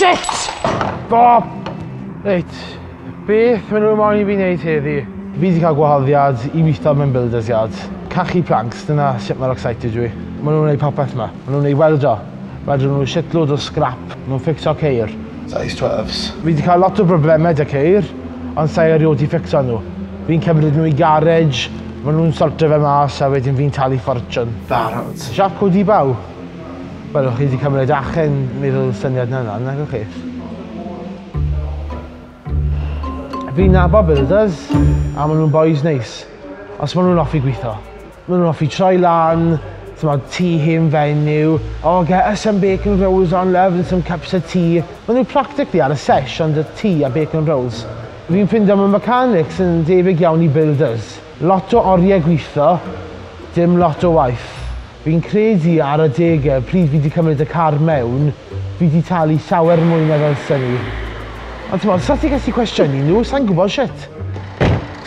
Shit! Bob! Reit, beth maen nhw'n moyn I fi wneud heddi? Fi wedi cael gwahoddiad I weithio mewn builders-iard. Cachu planks, dyna sut mor excited dwi. Maen nhw'n gwneud popeth yma. Maen nhw'n gwneud weldio. Wedyn nhw'n shitload o scrap. Maen nhw'n ffixo ceir. Size 12s. Fi wedi cael lot o broblemau dy ceir, ond sa'i eriod I ffixo nhw. Fi'n cymryd nhw I garage, maen nhw'n sortio fe mas a wedyn fi'n talu ffortiwn. Barod. Jacques Codi Baw. Wel, chi wedi cymryd achen meddwl syniad yna, nag o'ch chi? Fi'n nabod builders, a maen nhw'n bois neis. Os maen nhw'n offi gweithio. Maen nhw'n offi troi lan, tea hen venue, oh get us some bacon rolls on love and some cups of tea. Maen nhw practically ar y sesh ond y tea a bacon rolls. Fi'n ffindio mae mechanics yn debyg iawn I builders. Lot o oriau gweithio, dim lot o waith. Fi'n credu ar y degau, pryd fi wedi cymryd y car mewn, fi wedi talu llawer mwy na fel syni. Ond ti'n modd, sa ti gallu cwestiynu nhw? Sa'n gwybod shit.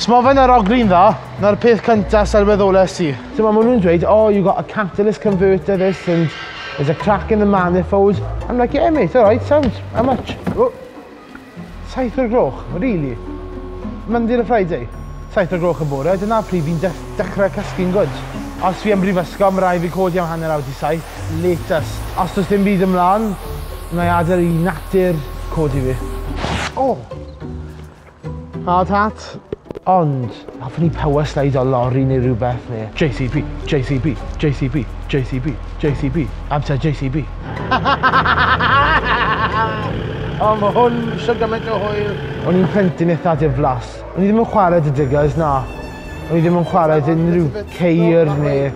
Smofen yr ogrin dda, na'r peth cyntaf sylweddolais I. Ti'n modd, maen nhw'n dweud, oh, you got a catalyst converter this and there's a crack in the manifold. I'm like, yeah mate, alright, sounds, how much? Oh, 7 o'r gloch, really? Monday to Friday? 7 o'r gloch y bore, dyna pryd fi'n dechrau cysgu'n good. Os fi yn brifysgol, mae rai fi codi am hanner awr I 7, latest. Os does dim byd ymlaen, mae adael I natur codi fi. Oh! Hard hat. Ond, hoffwn I power slide o lorry neu rhywbeth neu JCB, JCB, JCB, JCB, JCB, amser JCB. O, mae hwn eisiau gymaint o hwyl. O'n i'n plentyn eitha diflas. O'n I ddim yn chwarae dy diggers, na. O'n I ddim yn chwarae dy unrhyw ceir neu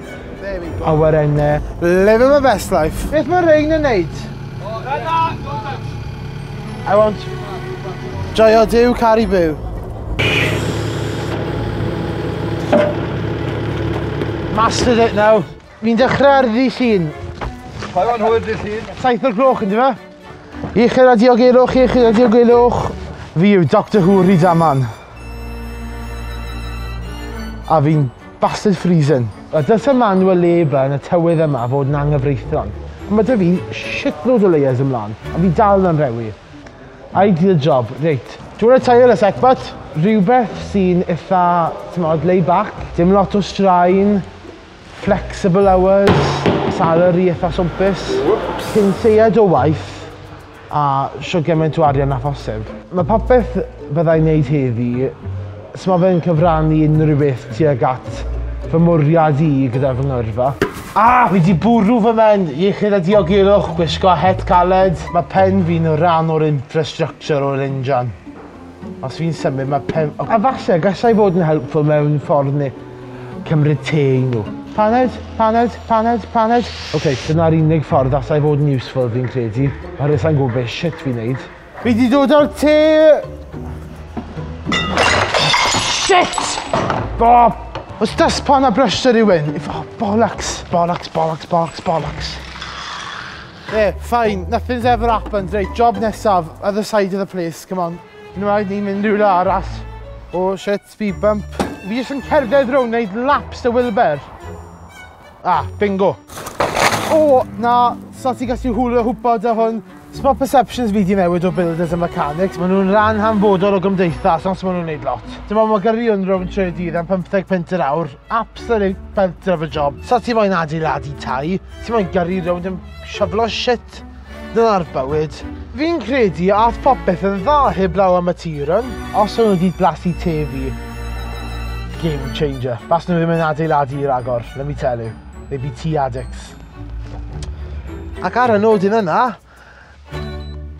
awyrennau. Living my best life. Beth mae rhain yn neud? I want... Joio Dyw, Cari Byw. Mastered it now. Fi'n dechrau ar ddi llun. Pa o'n hwyr ddi llun? 7 o'r gloch, ynddi fe? Iechyd a diogelwch, iechyd a diogelwch. Fi yw Dr Who Rydaman. A fi'n bastard freezing. A dylse manual labour yn y tywydd yma fod yn anghyfreithlon. Mae dy fi shitload o layers ymlaen, a fi dal yn rewi. Ideal job, reit. Dwi'n gwneud tair y secbot. Rhywbeth sy'n eitha, ti'n modd, lay back. Dim lot o straen, flexible hours, salary eitha swmpus. Cyn lleiad o waith, a sio gymaint o arian a phosib. Mae popeth byddai'n neud heddi, sma fe'n cyfrannu unrhyw beth tuag at fy mwriad I gyda fy ngyrfa. Fi di bwrw fy men, iechyd a diogelwch, gwisgo het caled. Mae pen fi'n rhan o'r infrastructure o'r injan. Os fi'n symud, mae pen... A falle, gallai fod yn helpful mewn ffordd neu cymryd te I nhw. Paned, paned, paned, paned. Oce, dyna'r unig ffordd allai fod yn useful fi'n credu. Oherwydd sa'n gwybod beth shit fi'n neud. Fi di dod o'r te... Shit! Bob! Oes dyspan a brysio rhywun? Oh, bollocks, bollocks, bollocks, bollocks, bollocks. Yeah, fine, nothing's ever happened. Right, job nesaf, other side of the place, come on. Ni'n mynd rhywle arall. Oh shit, speed bump. Fi jyst yn cerdded rownd, neud laps dy Wilber. Bingo. O, na, so ti gallu hwlo hwpod o hwn. Small perceptions fi di newid o builders a mechanics. Maen nhw'n rhan hanfodol o gymdeithas, ond maen nhw'n neud lot. Dim ond mae gyrru'n rownd trwy dydd am 15 pint yr awr. Absolute belter of a job. So ti moyn adeiladu tai, ti moyn gyrru rownd yn siaflo shit. Dyna'r bywyd. Fi'n credu ath popeth yn dda heb law am y tiron. Os o'n nhw wedi blasu te fi, game changer. Bas nhw ddim yn adeiladu i'r agor, let me tell you. They'd be tea addicts. Ac ar y nodyn yna,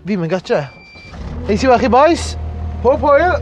fi'n mynd gytre. Neis I weld chi boys. Pob hwyl!